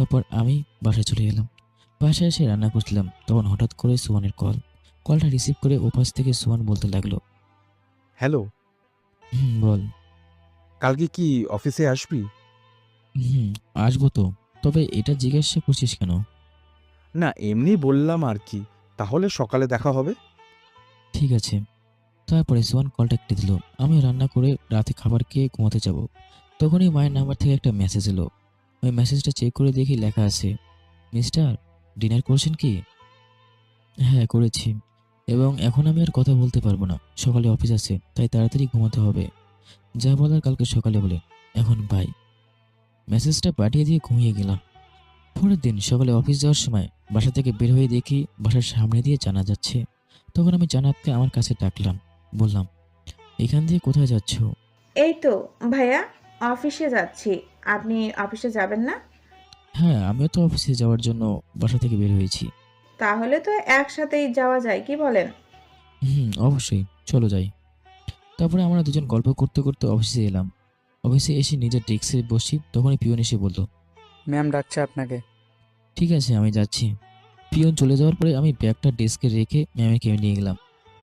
তারপর আমি বাসায় চলে এলাম। বাসায় এসে রান্না করছিলাম, তখন হঠাৎ করে সুহানের কলটা রিসিভ করে ওপাশ থেকে সুহান বলতে লাগলো, হ্যালো, হুম, বল। কালকে কি অফিসে আসবি? হুম, আসবো তো। তবে এটা জিজ্ঞাসা করছিস কেন? না, এমনি বললাম আর কি। তাহলে সকালে দেখা হবে? ঠিক আছে। তারপরে সোহান কলটা কেটে দিল। আমি রান্না করে রাতে খাবার খেয়ে ঘুমাতে যাব। তখনই মায়ের নাম্বার থেকে একটা মেসেজ এলো। ওই মেসেজটা চেক করে দেখি লেখা আছে, মিস্টার, ডিনার করছেন কি? হ্যাঁ, করেছি। এবং এখন আমি আর কথা বলতে পারবো না। সকালে অফিস আছে, তাই তাড়াতাড়ি ঘুমাতে হবে। যা বলার কালকে সকালে বলে। এখন বাই। মেসেজটা পাঠিয়ে দিয়ে ঘুমিয়ে গেলাম। পরের দিন সকালে অফিস যাওয়ার সময় বাসা থেকে বের হয়ে দেখি বাসার সামনে দিয়ে জানা যাচ্ছে। তখন আমি জানাতকে আমার কাছে ডাকলাম। বললাম, এখান দিয়ে কোথায় যাচ্ছ? এই তো ভাইয়া, অফিসে যাচ্ছি। আপনি অফিসে যাবেন না? হ্যাঁ, আমিও তো অফিসে যাওয়ার জন্য বাসা থেকে বের হয়েছি। তাহলে তো একসাথেই যাওয়া যায়, কি বলেন? হুম, অবশ্যই, চলো যাই। তারপরে আমরা দুজন গল্প করতে করতে অফিসে এলাম। অফিসে এসে নিজের ডেস্কে বসি, তখনই পিয়ন এসে বলল, ম্যাম ডাকছে আপনাকে। ঠিক আছে, আমি যাচ্ছি। পিয়ন চলে যাওয়ার পরে আমি ব্যাগটা ডেস্কে রেখে ম্যামের কেবিনে নিয়ে গেলাম।